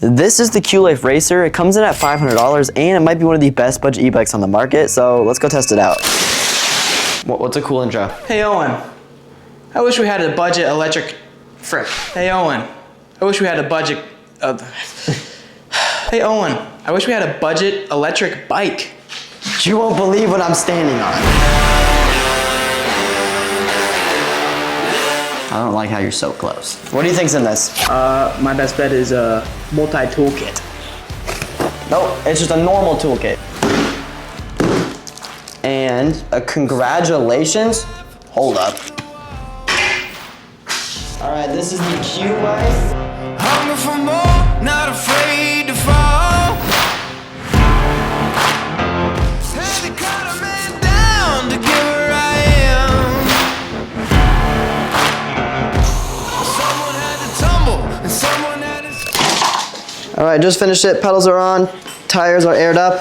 This is the Qlife Racer. It comes in at $500 and it might be one of the best budget e-bikes on the market, so let's go test it out. What's a cool intro? Hey Owen, I wish we had a budget electric... Frick. Hey Owen, I wish we had a budget... Hey Owen, I wish we had a budget electric bike. You won't believe what I'm standing on. I don't like how you're so close. What do you think's in this? My best bet is a multi-toolkit. No, it's just a normal toolkit. And a congratulations. Hold up. All right, this is the Qlife. Hunger for more, not afraid to fall. Had to cut a man down to get where I am. Someone had to tumble, and someone had to... All right, just finished it. Pedals are on, tires are aired up.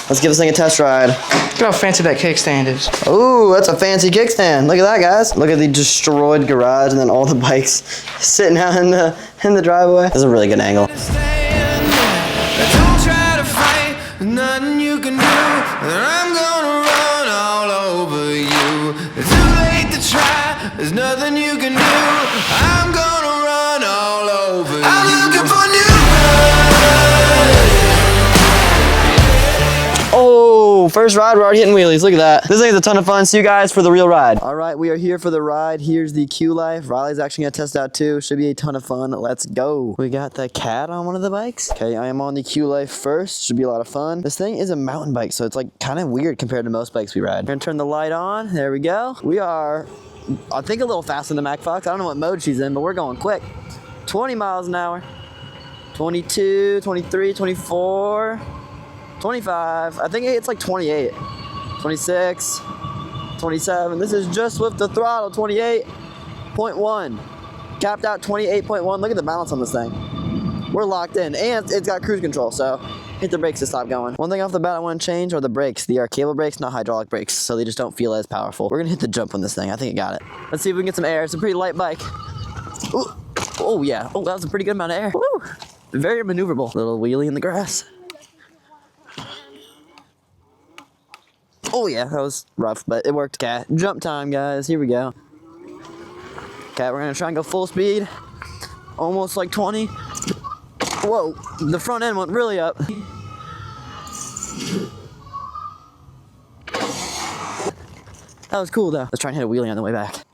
Let's give this thing a test ride. Look how fancy that kickstand is. Ooh, that's a fancy kickstand. Look at that, guys. Look at the destroyed garage and then all the bikes sitting out in the driveway. This is a really good angle. Don't try to fight, there's nothing you can do. I'm gonna run all over you. It's too late to try, there's nothing you can do. I'm gonna run all over you. I'm looking for new blood. Oh, first ride, we're already hitting wheelies. Look at that. This thing's a ton of fun. See you guys for the real ride. All right, we are here for the ride. Here's the Qlife. Riley's actually gonna test out too. Should be a ton of fun. Let's go. We got the cat on one of the bikes. Okay, I am on the Qlife first. Should be a lot of fun. This thing is a mountain bike, so it's like kind of weird compared to most bikes we ride. We're gonna turn the light on. There we go. We are, I think, a little faster than the Mac Fox. I don't know what mode she's in, but we're going quick. 20 miles an hour. 22, 23, 24. 25, I think it's like 28, 26, 27. This is just with the throttle, 28.1. Capped out 28.1. Look at the balance on this thing. We're locked in, and it's got cruise control, so hit the brakes to stop going. One thing off the bat I want to change are the brakes. They are cable brakes, not hydraulic brakes, so they just don't feel as powerful. We're gonna hit the jump on this thing. I think I got it. Let's see if we can get some air. It's a pretty light bike. Ooh. Oh yeah, oh, that was a pretty good amount of air. Woo. Very maneuverable. Little wheelie in the grass. Oh yeah, that was rough, but it worked. Okay, jump time, guys. Here we go. Okay, we're gonna try and go full speed. Almost like 20. Whoa, the front end went really up. That was cool though. Let's try and hit a wheelie on the way back.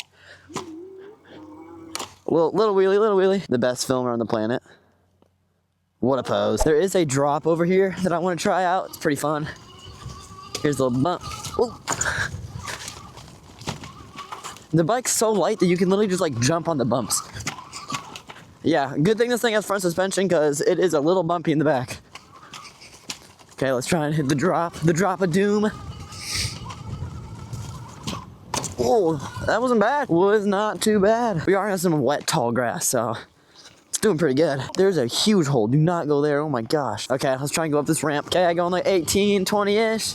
Little wheelie. The best filmer on the planet. What a pose. There is a drop over here that I want to try out. It's pretty fun. Here's a little bump. Ooh. The bike's so light that you can literally just like jump on the bumps. Yeah, good thing this thing has front suspension because it is a little bumpy in the back. Okay, let's try and hit the drop of doom. Oh, that wasn't bad. Was not too bad. We are in some wet, tall grass, so it's doing pretty good. There's a huge hole. Do not go there. Oh my gosh. Okay, let's try and go up this ramp. Okay, I go on like 18, 20-ish.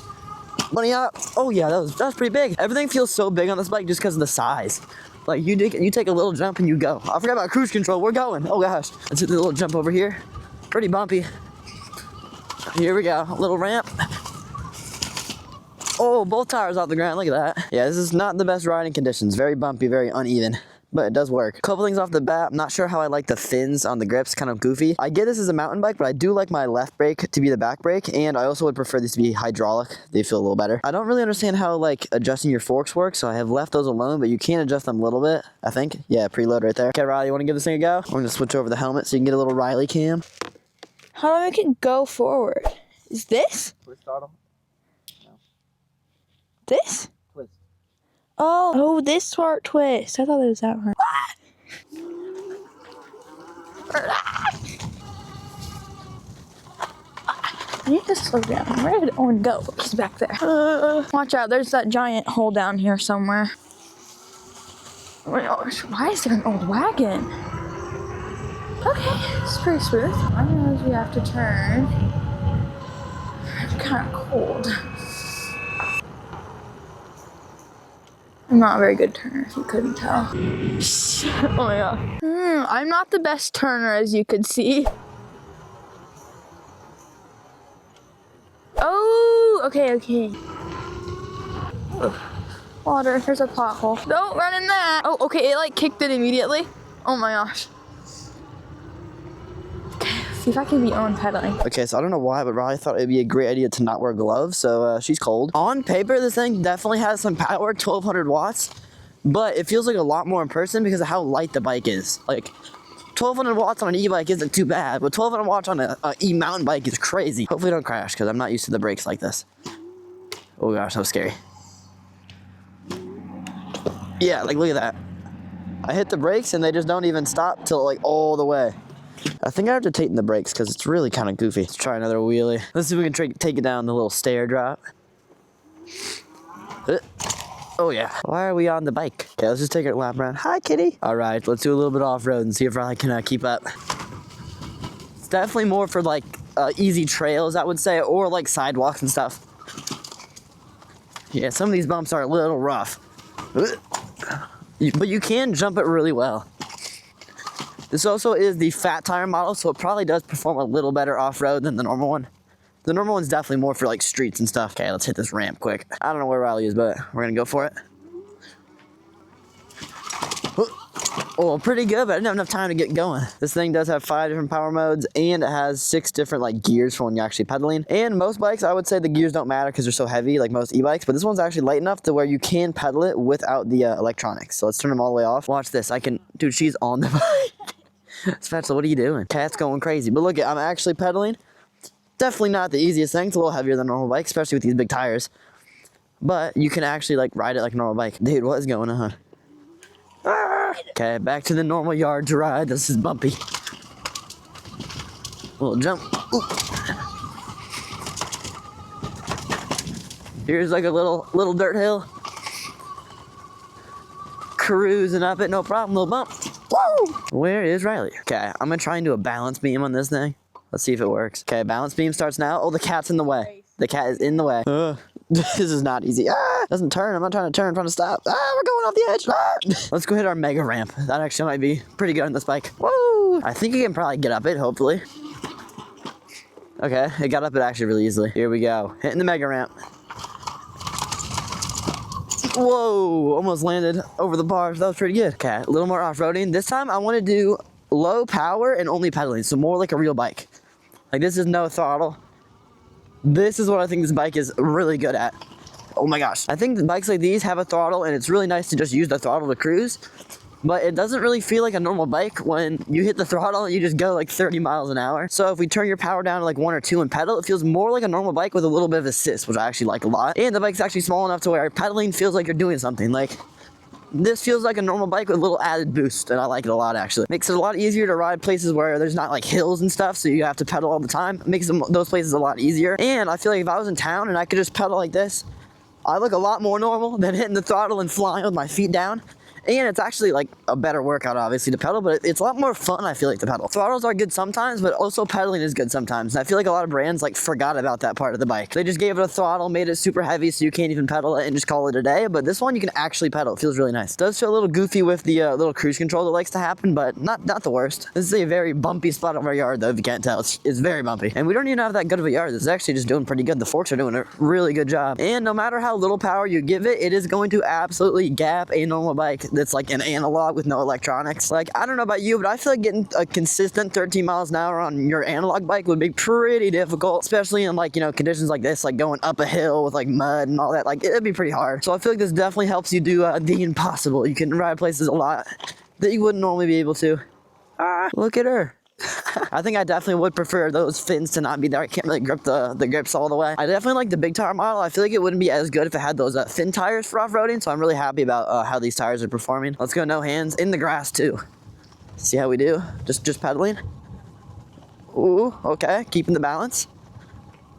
Bunny up. Oh yeah, that was pretty big. Everything feels so big on this bike just because of the size. Like you take a little jump and you go. I forgot about cruise control. We're going. Oh gosh. Let's hit the little jump over here. Pretty bumpy. Here we go. Little ramp. Oh, both tires off the ground. Look at that. Yeah, this is not the best riding conditions. Very bumpy, very uneven. But it does work. Couple things off the bat. I'm not sure how I like the fins on the grips, kind of goofy. I get this as a mountain bike, but I do like my left brake to be the back brake, and I also would prefer these to be hydraulic. They feel a little better. I don't really understand how like adjusting your forks work, so I have left those alone, but you can adjust them a little bit, I think. Yeah, preload right there. Okay, Riley, you want to give this thing a go? I'm gonna switch over the helmet so you can get a little Riley cam. How do I make it go forward? Is this? Twist throttle? No. This? Twist. Oh, this smart twist. I thought it was that one. I need to slow down. Where did Owen go? He's back there. Watch out, there's that giant hole down here somewhere. Oh my gosh, why is there an old wagon? Okay, it's pretty smooth. I know we have to turn. I'm kind of cold. I'm not a very good turner, if you couldn't tell. Oh my god. I'm not the best turner, as you could see. Okay. Water, there's a pothole. Don't run in that. Oh, okay, it like kicked it immediately. Oh my gosh. Okay, see if I can be Owen pedaling. Okay, so I don't know why, but Riley thought it'd be a great idea to not wear gloves, so she's cold. On paper, this thing definitely has some power, 1200 watts, but it feels like a lot more in person because of how light the bike is. Like, 1200 watts on an e-bike isn't too bad, but 1200 watts on an e-mountain bike is crazy. Hopefully don't crash, because I'm not used to the brakes like this. Oh gosh, that was scary. Yeah, like look at that. I hit the brakes and they just don't even stop till like all the way. I think I have to tighten the brakes because it's really kind of goofy. Let's try another wheelie. Let's see if we can take it down the little stair drop. Oh yeah. Why are we on the bike? Okay, let's just take a lap around. Hi, kitty. All right, let's do a little bit off-road and see if Riley can keep up. It's definitely more for like easy trails, I would say, or like sidewalks and stuff. Yeah, some of these bumps are a little rough. But you can jump it really well. This also is the fat tire model, so it probably does perform a little better off-road than the normal one. The normal one's definitely more for like streets and stuff. Okay, let's hit this ramp quick. I don't know where Riley is, but we're gonna go for it. Oh, pretty good, but I didn't have enough time to get going. This thing does have 5 different power modes, and it has 6 different like gears for when you're actually pedaling. And most bikes, I would say the gears don't matter because they're so heavy, like most e-bikes, but this one's actually light enough to where you can pedal it without the electronics. So let's turn them all the way off. Watch this, dude, she's on the bike. Spatula, what are you doing? Cat's going crazy. But look, I'm actually pedaling. Definitely not the easiest thing. It's a little heavier than a normal bike, especially with these big tires. But you can actually like ride it like a normal bike. Dude, what is going on? Okay, back to the normal yard to ride. This is bumpy. Little jump. Ooh. Here's like a little dirt hill. Cruising up it, no problem, little bump. Woo! Where is Riley? Okay, I'm gonna try and do a balance beam on this thing. Let's see if it works. Okay, balance beam starts now. Oh, the cat's in the way. The cat is in the way. This is not easy. Doesn't turn. I'm not trying to turn, I'm trying to stop. We're going off the edge. Let's go hit our mega ramp. That actually might be pretty good on this bike. Woo! I think you can probably get up it, hopefully. Okay, it got up it actually really easily. Here we go. Hitting the mega ramp. Whoa, almost landed over the bars. That was pretty good. Okay, a little more off-roading. This time I want to do low power and only pedaling, so more like a real bike. Like this is no throttle. This is what I think this bike is really good at. Oh my gosh. I think the bikes like these have a throttle and it's really nice to just use the throttle to cruise. But it doesn't really feel like a normal bike when you hit the throttle and you just go like 30 miles an hour. So if we turn your power down to like 1 or 2 and pedal, it feels more like a normal bike with a little bit of assist, which I actually like a lot. And the bike's actually small enough to where pedaling feels like you're doing something. Like this feels like a normal bike with a little added boost, and I like it a lot actually. Makes it a lot easier to ride places where there's not like hills and stuff, so you have to pedal all the time. It makes those places a lot easier. And I feel like if I was in town and I could just pedal like this, I look a lot more normal than hitting the throttle and flying with my feet down. And it's actually like a better workout, obviously, to pedal, but it's a lot more fun, I feel like, to pedal. Throttles are good sometimes, but also pedaling is good sometimes. And I feel like a lot of brands like forgot about that part of the bike. They just gave it a throttle, made it super heavy so you can't even pedal it and just call it a day. But this one you can actually pedal. It feels really nice. It does feel a little goofy with the little cruise control that likes to happen, but not the worst. This is a very bumpy spot of our yard, though, if you can't tell. It's very bumpy. And we don't even have that good of a yard. This is actually just doing pretty good. The forks are doing a really good job. And no matter how little power you give it, it is going to absolutely gap a normal bike that's like an analog with no electronics. Like, I don't know about you, but I feel like getting a consistent 13 miles an hour on your analog bike would be pretty difficult, especially in like, you know, conditions like this, like going up a hill with like mud and all that. Like, it'd be pretty hard. So I feel like this definitely helps you do the impossible. You can ride places a lot that you wouldn't normally be able to. Look at her. I think I definitely would prefer those fins to not be there. I can't really grip the grips all the way. I definitely like the big tire model. I feel like it wouldn't be as good if it had those thin tires for off-roading, so I'm really happy about how these tires are performing. Let's go no hands in the grass too. See how we do? Just pedaling. Ooh, okay, keeping the balance.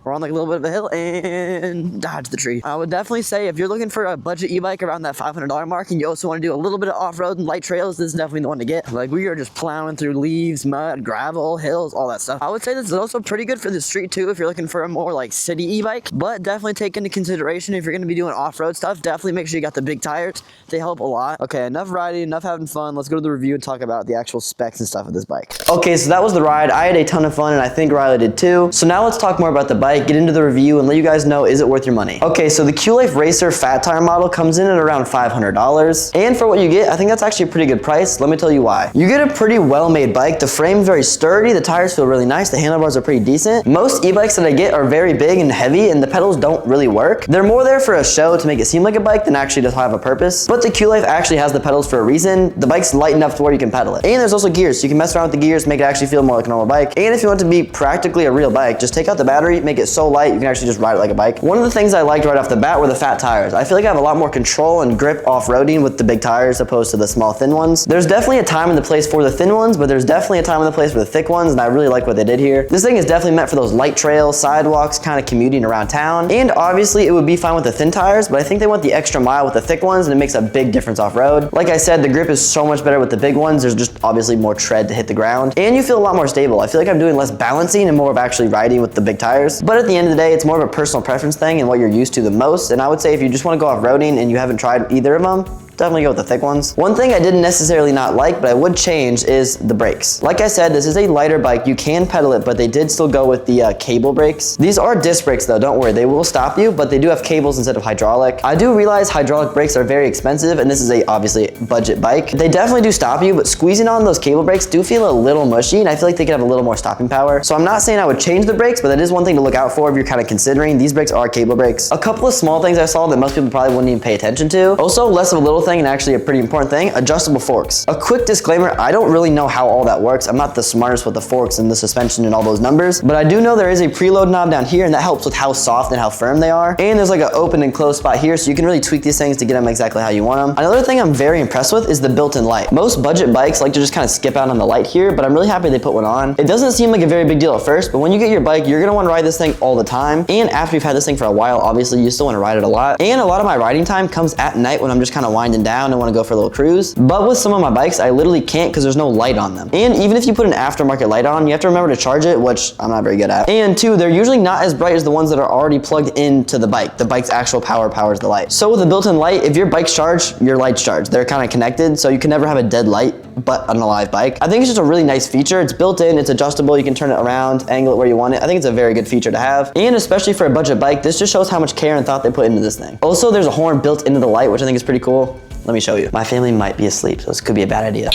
We're on like a little bit of a hill and dodge the tree. I would definitely say if you're looking for a budget e-bike around that $500 mark and you also want to do a little bit of off-road and light trails, this is definitely the one to get. Like, we are just plowing through leaves, mud, gravel, hills, all that stuff. I would say this is also pretty good for the street too if you're looking for a more like city e-bike, but definitely take into consideration if you're going to be doing off-road stuff, definitely make sure you got the big tires. They help a lot. Okay, enough riding, enough having fun. Let's go to the review and talk about the actual specs and stuff of this bike. Okay, so that was the ride. I had a ton of fun and I think Riley did too. So now let's talk more about the bike. bike, get into the review, and let you guys know, is it worth your money? Okay, so the Qlife Racer fat tire model comes in at around $500. And for what you get, I think that's actually a pretty good price. Let me tell you why. You get a pretty well-made bike. The frame's very sturdy, the tires feel really nice, the handlebars are pretty decent. Most e-bikes that I get are very big and heavy, and the pedals don't really work. They're more there for a show to make it seem like a bike than actually to have a purpose. But the Qlife actually has the pedals for a reason. The bike's light enough to where you can pedal it. And there's also gears, so you can mess around with the gears, make it actually feel more like a normal bike. And if you want to be practically a real bike, just take out the battery, make it so light, you can actually just ride it like a bike. One of the things I liked right off the bat were the fat tires. I feel like I have a lot more control and grip off-roading with the big tires opposed to the small thin ones. There's definitely a time and the place for the thin ones, but there's definitely a time and the place for the thick ones, and I really like what they did here. This thing is definitely meant for those light trails, sidewalks, kind of commuting around town. And obviously it would be fine with the thin tires, but I think they went the extra mile with the thick ones, and it makes a big difference off-road. Like I said, the grip is so much better with the big ones. There's just obviously more tread to hit the ground, and you feel a lot more stable. I feel like I'm doing less balancing and more of actually riding with the big tires. But at the end of the day, it's more of a personal preference thing and what you're used to the most. And I would say if you just want to go off-roading and you haven't tried either of them, definitely go with the thick ones. One thing I didn't necessarily not like, but I would change, is the brakes. Like I said, this is a lighter bike. You can pedal it, but they did still go with the cable brakes. These are disc brakes though, don't worry. They will stop you, but they do have cables instead of hydraulic. I do realize hydraulic brakes are very expensive, and this is a obviously budget bike. They definitely do stop you, but squeezing on those cable brakes do feel a little mushy, and I feel like they could have a little more stopping power. So I'm not saying I would change the brakes, but that is one thing to look out for if you're kind of considering. These brakes are cable brakes. A couple of small things I saw that most people probably wouldn't even pay attention to. Also, less of a little thing and actually a pretty important thing, adjustable forks. A quick disclaimer, I don't really know how all that works. I'm not the smartest with the forks and the suspension and all those numbers, but I do know there is a preload knob down here, and that helps with how soft and how firm they are. And there's like an open and closed spot here, so you can really tweak these things to get them exactly how you want them. Another thing I'm very impressed with is the built-in light. Most budget bikes like to just kind of skip out on the light here, but I'm really happy they put one on. It doesn't seem like a very big deal at first, but when you get your bike, you're gonna want to ride this thing all the time. And after you've had this thing for a while, obviously you still want to ride it a lot. And a lot of my riding time comes at night when I'm just kind of winding down and want to go for a little cruise. But with some of my bikes, I literally can't because there's no light on them. And even if you put an aftermarket light on, you have to remember to charge it, which I'm not very good at. And two, they're usually not as bright as the ones that are already plugged into the bike. The bike's actual power powers the light. So with a built-in light, if your bike's charged, your light's charged. They're kind of connected, so you can never have a dead light, but on a live bike. I think it's just a really nice feature. It's built in, it's adjustable, you can turn it around, angle it where you want it. I think it's a very good feature to have. And especially for a budget bike, this just shows how much care and thought they put into this thing. Also, there's a horn built into the light, which I think is pretty cool. Let me show you. My family might be asleep, so this could be a bad idea.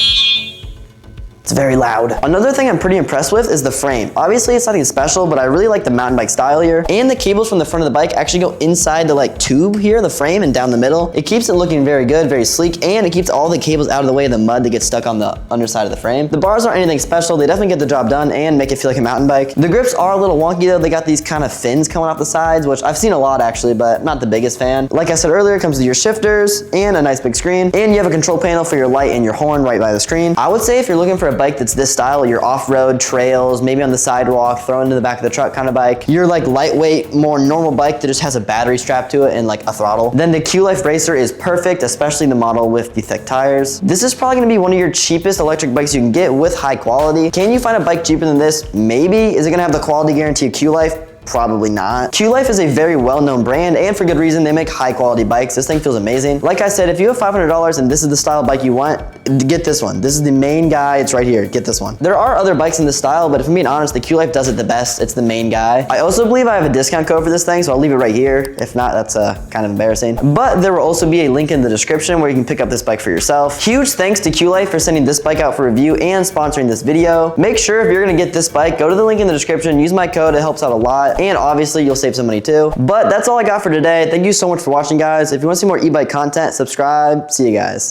It's very loud. Another thing I'm pretty impressed with is the frame. Obviously, it's nothing special, but I really like the mountain bike style here. And the cables from the front of the bike actually go inside the like tube here, the frame, and down the middle. It keeps it looking very good, very sleek, and it keeps all the cables out of the way of the mud that gets stuck on the underside of the frame. The bars aren't anything special. They definitely get the job done and make it feel like a mountain bike. The grips are a little wonky though. They got these kind of fins coming off the sides, which I've seen a lot actually, but not the biggest fan. Like I said earlier, it comes with your shifters and a nice big screen, and you have a control panel for your light and your horn right by the screen. I would say if you're looking for a bike that's this style, your off-road trails, maybe on the sidewalk, throw into the back of the truck kind of bike, your like lightweight, more normal bike that just has a battery strap to it and like a throttle, then the Qlife Racer is perfect, especially the model with the thick tires. This is probably gonna be one of your cheapest electric bikes you can get with high quality. Can you find a bike cheaper than this? Maybe. Is it gonna have the quality guarantee of Qlife? Probably not. Qlife is a very well-known brand, and for good reason. They make high-quality bikes. This thing feels amazing. Like I said, if you have $500 and this is the style of bike you want, get this one. This is the main guy. It's right here. Get this one. There are other bikes in this style, but if I'm being honest, the Qlife does it the best. It's the main guy. I also believe I have a discount code for this thing, so I'll leave it right here. If not, that's kind of embarrassing. But there will also be a link in the description where you can pick up this bike for yourself. Huge thanks to Qlife for sending this bike out for review and sponsoring this video. Make sure if you're gonna get this bike, go to the link in the description, use my code. It helps out a lot, and obviously you'll save some money too. But that's all I got for today. Thank you so much for watching, guys. If you want to see more e-bike content, subscribe. See you guys.